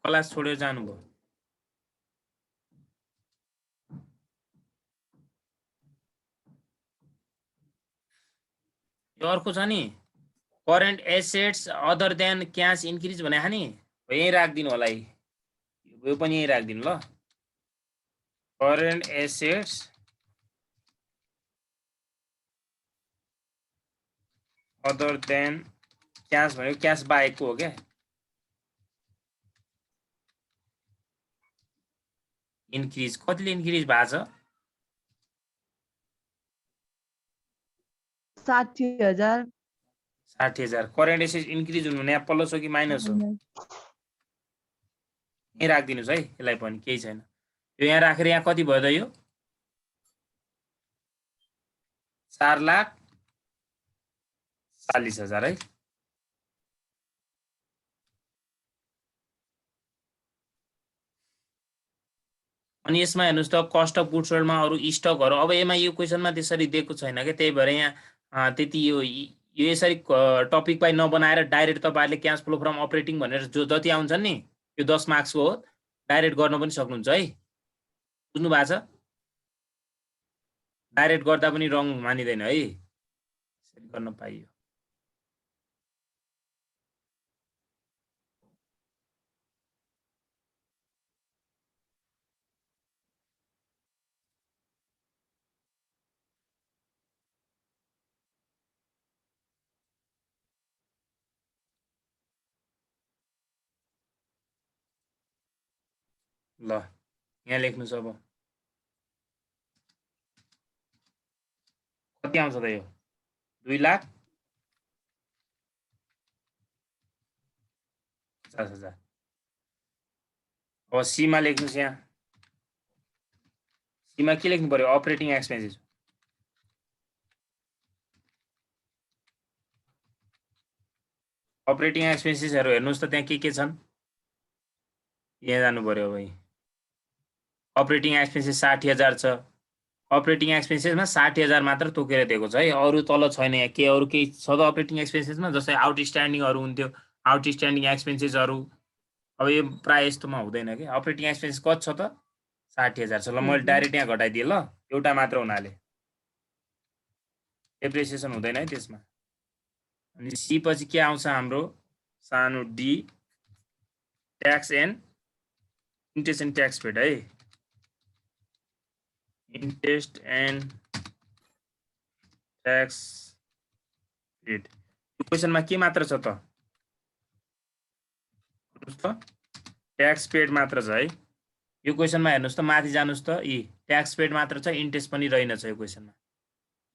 क्लास छोडेर जानुभयो। यो अर्को छ नि, current assets other than cash increase भने नि, यही राखिदिनु होला है, यो पनि यही राखिदिनु ल। Current assets other than cash भनेको क्यास बाहेकको हो क्या। इन्क्रिज कतिले इन्क्रिज भएको छ? 60,000। 60,000। करेन्ट एसेट्स इन्क्रिज हुनु भने प्लस हो कि माइनस हो? यहीँ राखिदिनुहोस् है, यसलाई पनि केही छैन। यो यहाँ राखेर यहाँ कति भयो त? यो 4,40,000 है। अनि यसमा हेर्नुहोस् त कस्ट अफ गुड्स सोल्डमा अरू स्टकहरू, अब यसमा यो क्वेसनमा त्यसरी दिएको छैन क्या, त्यही भएर यहाँ त्यति यो यसरी टपिक बाई नबनाएर डाइरेक्ट तपाईँहरूले क्यास फ्लो फ्रम अपरेटिङ भनेर जो जति आउँछ नि, यो 10 मार्क्सको हो, डाइरेक्ट गर्न पनि सक्नुहुन्छ है, बुझ्नु भएको छ? डाइरेक्ट गर्दा पनि रङ मानिँदैन है, यसरी गर्न पाइयो। ल यहाँ लेख्नुस् अब कति आउँछ त यो 2,50,000 अब सीमा लेख्नुस् यहाँ सीमा के लेख्नु पर्यो अपरेटिङ एक्सपेन्सेस अपरेटिङ एक्सपेन्सेसहरु हेर्नुस् त त्यहाँ के छन् यहाँ जानु पर्यो भाइ अपरेटिङ एक्सपेन्सेस 60,000 छ अपरेटिङ एक्सपेन्सेसमा 60,000 मात्र तोकेर दिएको छ है अरु तल छैन यहाँ के अरु केही छ त अपरेटिङ एक्सपेन्सेसमा जस्तै आउटस्ट्यान्डिङहरु हुन्थ्यो आउटस्ट्यान्डिङ एक्सपेन्सेसहरु अब यो प्राय यस्तोमा हुँदैन के अपरेटिङ एक्सपेन्सेस कति छ त 60,000 छ ल मैले डाइरेक्ट यहाँ घटाइदिए ल एउटा मात्र हुनाले डेप्रिसिएसन हुँदैन है त्यसमा अनि सी पछि के आउँछ हाम्रो सानो D tax and interest and tax paid है इन्ट्रेस्ट एन्ड ट्याक्स पेड यो क्वेशनमा के मात्र छ त ट्याक्स पेड मात्र छ है यो क्वेशनमा हेर्नुस् त माथि जानुस् त यी ट्याक्स पेड मात्र छ इन्ट्रेस्ट पनि रहेनछ यो क्वेशनमा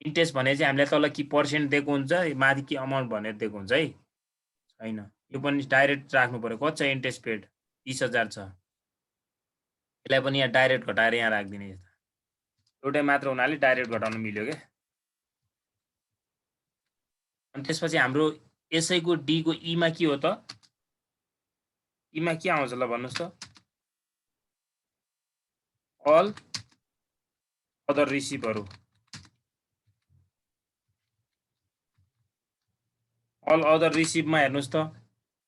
इन्ट्रेस्ट भने चाहिँ हामीले तल कि पर्सेन्ट दिएको हुन्छ माथि के अमाउन्ट भनेर दिएको हुन्छ है छैन यो पनि डाइरेक्ट राख्नु पर्यो कति छ इन्ट्रेस्ट पेड 30,000 छ यसलाई पनि यहाँ डाइरेक्ट घटाएर यहाँ राख्दिने एउटै मात्र हुनाले डाइरेक्ट घटाउन मिल्यो के अनि त्यसपछि हाम्रो यसैको डी को ई मा के हो त ई मा के आउँछ ल भन्नुस् त अल अदर रिसिभहरु अल अदर रिसिभमा हेर्नुस् त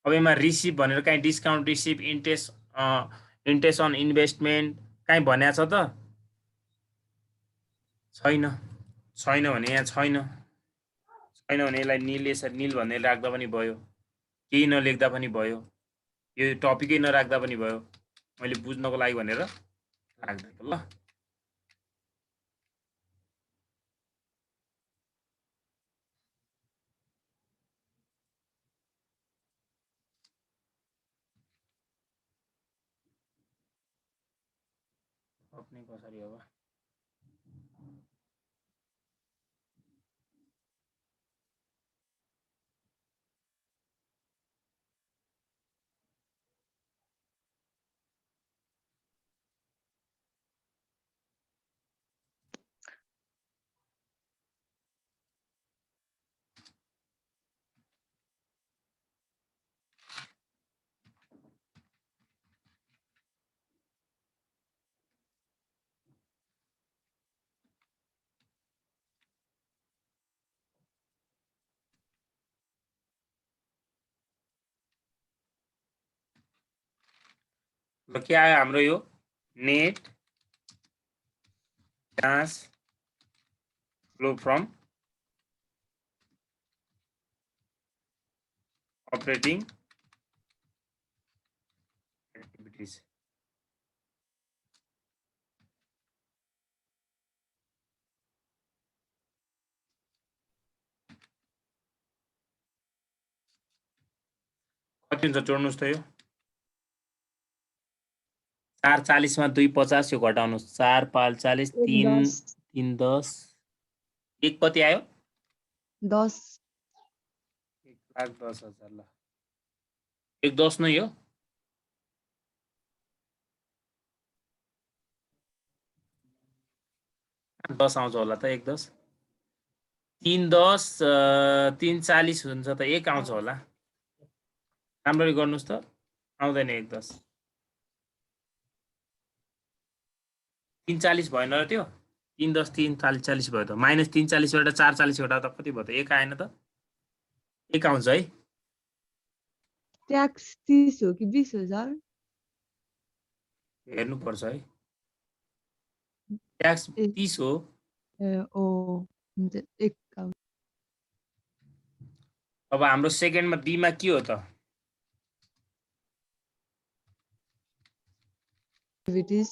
अब यसमा रिसिभ भनेर काई discount receive interest on investment काई भन्या छ त छैन छैन भने यहाँ छैन छैन भने यसलाई नील यसरी नील भनेर राख्दा पनि भयो केही नलेख्दा पनि भयो यो टपिकै नराख्दा पनि भयो मैले बुझ्नको लागि भनेर राख्दै ल अपने कसरी अब ल के आयो हाम्रो यो net cash flow from operating activities कति हुन्छ जोड्नुस् त यो 440 मा 250 यो घटाउनुस् 4 5 40 3 3 10 एक कति आयो 10 1,10,000 ल 1,10 नै हो 10 आउँछ होला त 1,10 3,10 3,40 हुन्छ त 1 आउँछ होला राम्ररी गर्नुस् त आउँदैन 1,10 3,40 भएन र त्यो 3,10 3,40 भयो त माइनस 3,40 बाट 4,40 घटाउँदा त कति भयो त 1 आएन त 1 आउँछ है ट्याक्स 30 हो कि 20,000 हेर्नु पर्छ है ट्याक्स 30 हो ओ हुन्छ 1 आउँछ अब हाम्रो सेकेन्डमा बी मा के हो त activities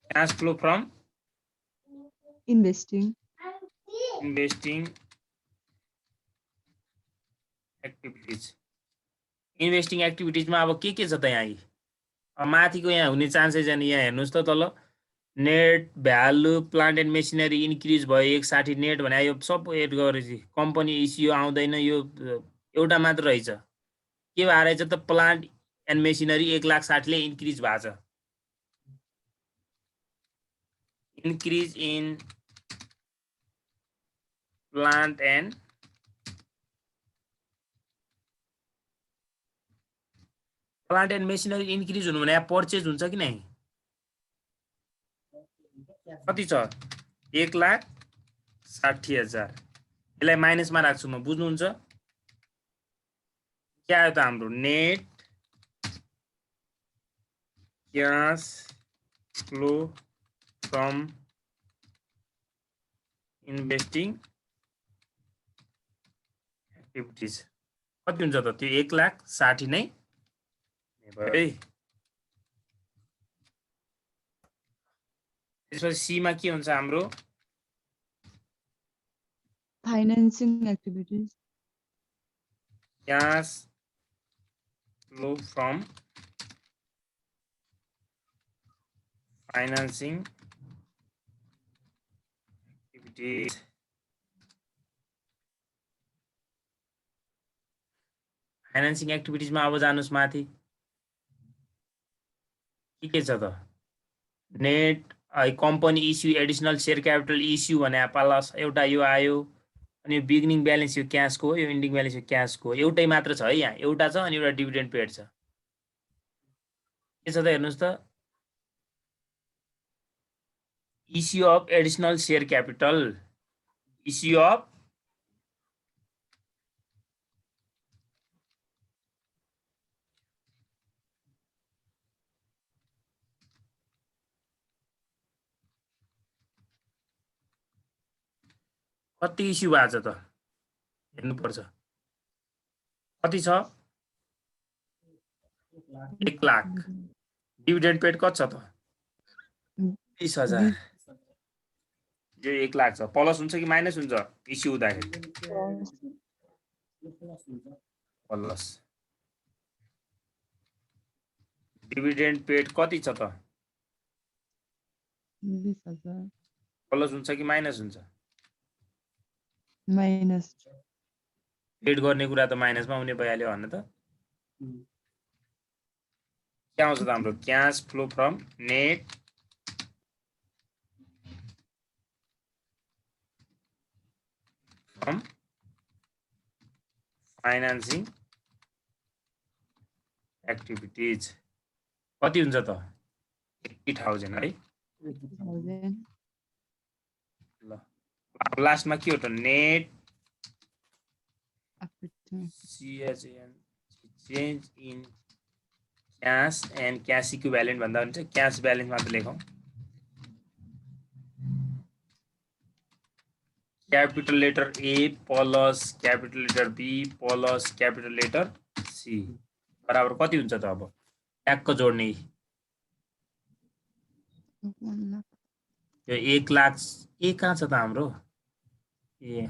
cash flow from investing activities investing एक्टिभिटीजमा अब के छ त यहाँ माथिको यहाँ हुने चान्सेस अनि यहाँ हेर्नुहोस् त तल net value plant and machinery increase भयो 160 नेट भने यो सब एड गरेपछि कम्पनी इस्यु आउँदैन यो एउटा मात्र रहेछ के भएर रहेछ त प्लान्ट एन्ड मेसिनरी 1,60,000 ले इन्क्रिज भएको छ increase in plant and machinery increase हुनु भने पर्चेज हुन्छ कि नै कति छ 1,60,000 यसलाई माइनसमा राख्छु म बुझ्नुहुन्छ के आयो त हाम्रो net cash flow from investing activities कति हुन्छ त त्यो 1,60,000 नै भयो है त्यसपछि सीमा के हुन्छ हाम्रो financing activities cash flow from financing activities financing एक्टिभिटिजमा अब जानुस् माथि के छ त net company issue additional share capital issue भने प्लस एउटा यो आयो अनि बिगिनिङ ब्यालेन्स यो क्याशको हो यो इन्डिङ ब्यालेन्स यो क्याशको एउटै मात्र छ है यहाँ एउटा छ अनि एउटा डिभिडेन्ड पेड छ के छ त हेर्नुस् त issue of additional share capital issue of कति इस्यु भएको छ त हेर्नुपर्छ कति छ 1,00,000 डिभिडेन्ड पेड कति छ त 20,000 जो 1,00,000 छ प्लस हुन्छ कि माइनस हुन्छ इस्यु हुँदाखेरि प्लस डिभिडेन्ड पेड कति छ त 20,000 प्लस हुन्छ कि माइनस हुन्छ माइनस पेड गर्ने कुरा त माइनसमा हुने भइहाल्यो भन्न त के आउँछ त हाम्रो cash flow from net from financing activities कति हुन्छ त 80,000 है 80,000 ल लास्टमा के हो त net CHN change in cash and cash equivalent भन्दा हुन्छ क्याश ब्यालेन्स मात्र लेखौँ capital letter a plus capital letter b plus capital letter c बराबर कति हुन्छ त अब ट्याक्क जोड्ने यो 1,00,000 ए कहाँ छ त हाम्रो ए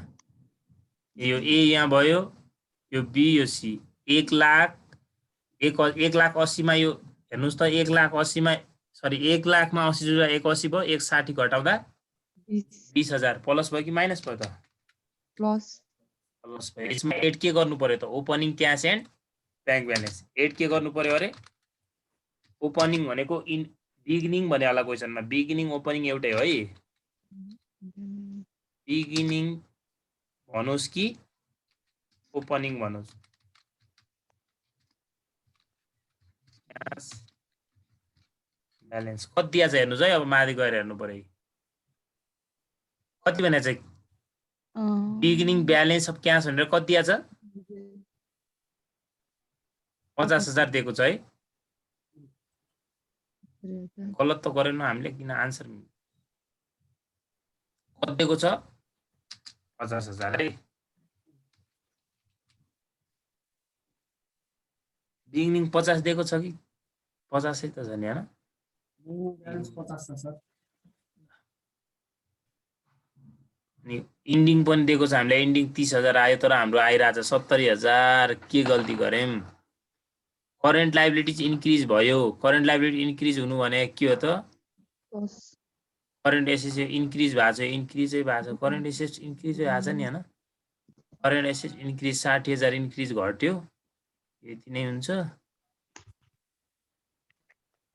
यो ए यहाँ भयो यो बी यो सी 1,80,000 मा यो हेर्नुस् त 1,80,000 मा सरी 1,00,000 मा 80 जुरा 180 भयो 160 घटाउँदा 20,000 प्लस भयो कि माइनस भयो त प्लस भयो यसमा एड के गर्नु पर्यो त opening cash and bank balance add के गर्नु पर्यो अरे ओपनिङ भनेको इन बिगिनिङ भने होला क्वेसनमा बिगिनिङ ओपनिङ एउटै हो है बिगिनिङ भनोस् कि ओपनिङ भनोस् क्याश ब्यालेन्स कति दिया छ हेर्नुस् है अब माथि गएर हेर्नु पर्यो कति भने चाहिँ बिगिनिङ ब्यालेन्स अफ क्याश भनेर कति दिया छ 50,000 दिएको छ है गलत त गरेन हामीले किन आन्सर कति दिएको छ 50,000 है बिगिनिङ 50 दिएको छ कि 50 त छ नि हैन अनि इन्डिङ पनि दिएको छ हामीलाई इन्डिङ 30,000 आयो तर हाम्रो आइरहेछ 70,000 के गल्ती गरेम करेन्ट लायबिलिटीज इन्क्रिज भयो, करेन्ट लायबिलिटी इन्क्रिज हुनु भने के हो त Plus. करेन्ट एसेट्स इन्क्रिज भएको छ, इन्क्रिजै भएको छ, करेन्ट एसेट्स इन्क्रिजै भएको छ नि हैन। करेन्ट एसेट्स इन्क्रिज 60,000 इन्क्रिज घट्यो, यति नै हुन्छ।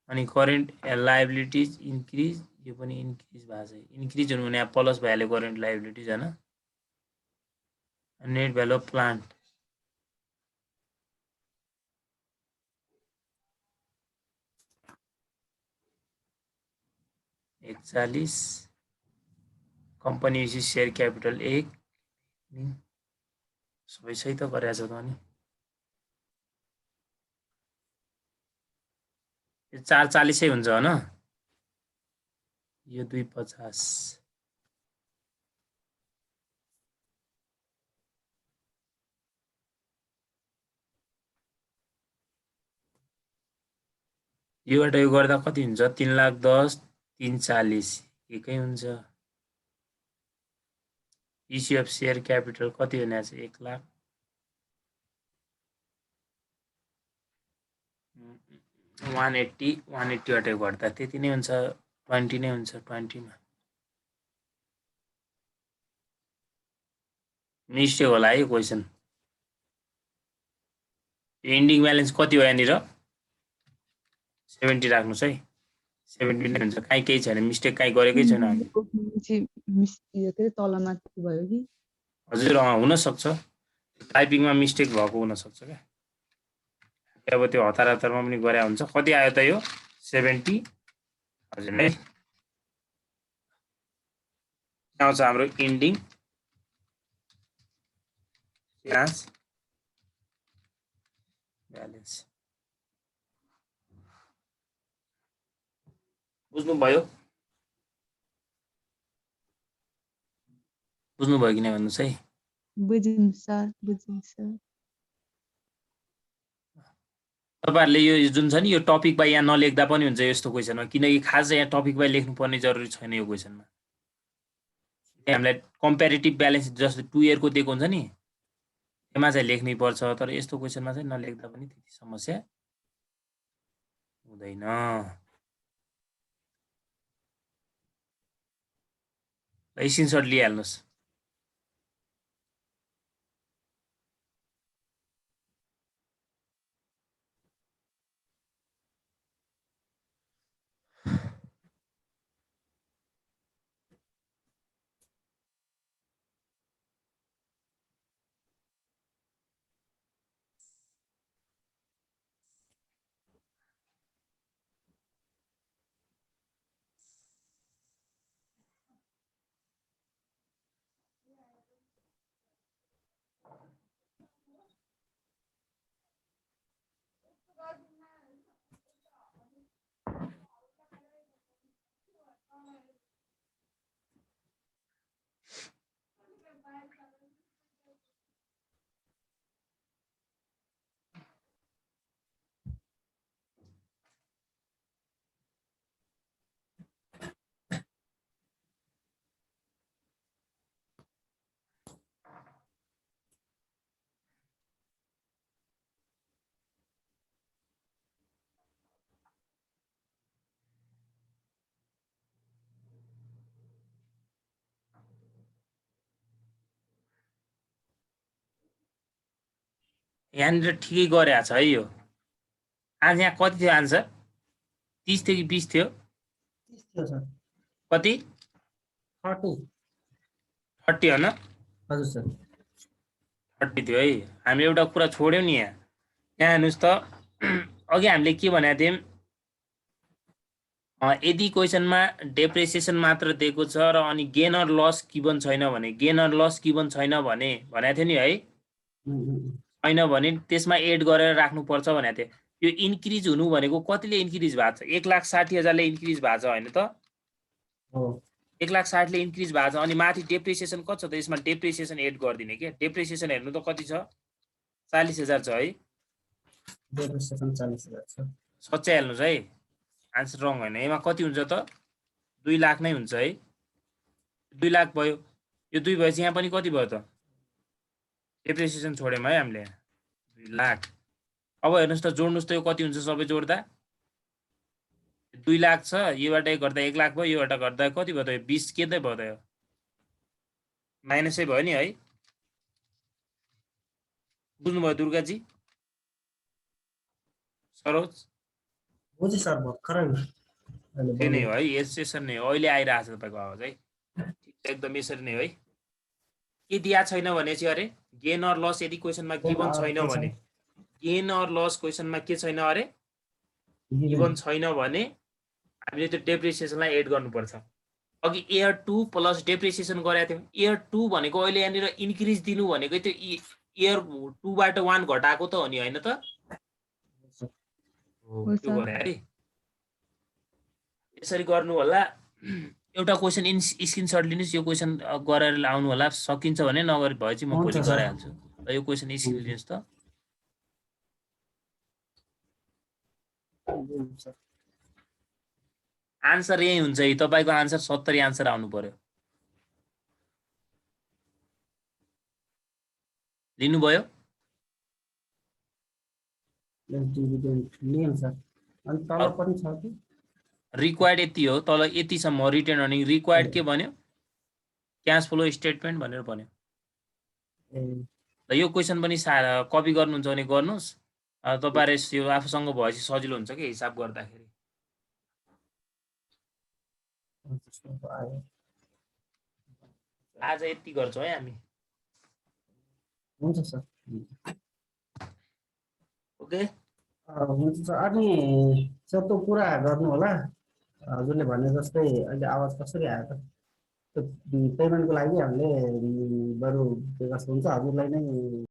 अनि करेन्ट लायबिलिटीज इन्क्रिज, यो पनि इन्क्रिज भएको छ, इन्क्रिज हुनु भने प्लस भइहाल्यो करेन्ट लायबिलिटीज हैन। Net value of plant $41, company share capital 1, सबै सही त गरेछ त अनि यो 440 हुन्छ हैन, यो 250। योबाट यो गर्दा कति हुन्छ 3,10,000 340 एकै हुन्छ। इस्यु अफ शेयर क्यापिटल कति हुने छ 1 लाख। 180 बाट गर्दा त्यति नै हुन्छ, 20 नै हुन्छ। 20 मा मिस्टेक होला है क्वेशन। एन्डिङ ब्यालेन्स कति हो यहाँनिर 70 राख्नुस् है, 70 नै हुन्छ। काहीँ केही छैन, मिस्टेक काहीँ गरेकै छैन हामी। यो तल माथि भयो कि हजुर हुन सक्छ, टाइपिङमा मिस्टेक भएको हुन सक्छ क्या। अब त्यो हतार हतारमा पनि गरे हुन्छ। कति आयो त यो 70। हजुर है आउँछ हाम्रो एन्डिङ क्यास ब्यालेन्स। बुझ्नुभयो, बुझ्नुभयो कि नै भन्नुहोस् है। बुझिन्छ सर, बुझिन्छ सर। तपाईहरुले यो जुन छ नि यो टपिक बाइ यहाँ नलेख्दा पनि हुन्छ यस्तो क्वेशनमा, किनकि खास यहाँ टपिक बाइ लेख्नु पर्ने जरुरी छैन यो क्वेशनमा। हामीलाई कम्पेरेटिभ ब्यालेन्स जस्तो 2 इयर को दिएको हुन्छ नि त्यसमा चाहिँ लेख्नै पर्छ, तर यस्तो क्वेशनमा चाहिँ नलेख्दा पनि त्यति समस्या हुँदैन। स्क्रिनशट लिइहाल्नुस्। यहाँनिर ठिकै गरेको छ है यो। आज यहाँ कति थियो आन्सर 30 थियो कि 20 थियो? 30 थियो सर। कति 30 हैन? हजुर सर 30 थियो है। हामीले एउटा कुरा छोड्यौं नि यहाँ। यहाँ हेर्नुस् त अघि हामीले के भनेको थियौं, यदि क्वेशनमा डेप्रिसिएसन मात्र दिएको छ र अनि गेन अर लस गिवन छैन भने, गेन अर लस गिवन छैन भने भनेको थियो नि है, छैन भने त्यसमा एड गरेर राख्नु पर्छ भनेको थियो। यो इन्क्रिज हुनु भनेको कतिले इन्क्रिज भएको छ 1,60,000 ले इन्क्रिज भएको छ हैन त? हो 1,60,000 ले इन्क्रिज भएको छ। अनि माथि डेप्रिसिएसन कति छ त? यसमा डेप्रिसिएसन एड गर्दिने के। डेप्रिसिएसन हेर्नु त कति छ 40,000 छ है। डेप्रिसिएसन 40,000 छ। सच्चाइ हाल्नुस् है, आन्सर रङ हैन। यसमा कति हुन्छ त 2 लाख नै हुन्छ है। 2 लाख भयो, यो 2 भएपछि यहाँ पनि कति भयो त? डेप्रिसिएसन छोड्यौं है हामीले 2 लाख। अब हेर्नुहोस् त जोड्नुहोस् त यो कति हुन्छ सबै जोड्दा 2 लाख छ योबाट गर्दा 1 लाख भयो योबाट गर्दा कति भयो त 20 के त भयो त यो माइनसै भयो नि है बुझ्नुभयो दुर्गाजी सरोज बुझेँ सर भर्खरै त्यही नै हो है यसरी नै हो अहिले आइरहेको छ तपाईँको आवाज है ठिक छ एकदम यसरी नै है के दिया छैन भने चाहिँ अरे गेन अर लस यदि क्वेसनमा गिभन छैन भने गेन अर लस क्वेसनमा के छैन अरे गिभन छैन भने हामीले त्यो डेप्रिसिएसनलाई एड गर्नुपर्छ अघि इयर 2 प्लस डेप्रिसिएसन गरेका थियौँ इयर 2 भनेको अहिले यहाँनिर इन्क्रिज दिनु भनेको त्यो इयर 2 बाट 1 घटाएको त हो नि होइन त हो त्यो सर। गरे है यसरी गर्नु होला एउटा क्वेसन स्क्रिनशट लिनुस् यो क्वेसन गरेर आउनु होला सकिन्छ भने नगरे भए चाहिँ म हुन्छ भोलि सर। गराइहाल्छु र यो क्वेसन स्क्रिन लिनुस् त सर आन्सर यही हुन्छ है तपाईको आन्सर 70 आन्सर आउनु पर्यो लिनुभयो डिभिडेन्ड लिएँ सर अनि तल पनि छ कि रिक्वायर्ड यति हो तल यतिसम्म रिटर्न अर्निङ रिक्वायर्ड के भन्यो क्याश फ्लो स्टेटमेन्ट भनेर भन्यो ए र यो क्वेसन पनि कपी गर्नुहुन्छ भने गर्नुहोस् तपाईहरु यो आफूसँग भएपछि सजिलो हुन्छ कि हिसाब गर्दाखेरि आयो आज यति गर्छौँ है हामी हुन्छ सर ओके हुन्छ सर अनि सर त्यो कुरा गर्नु होला हजुरले भने जस्तै अहिले आवाज कसरी आयो त त्यो पेमेन्टको लागि हामीले बरु के कस्तो हुन्छ हजुरलाई नै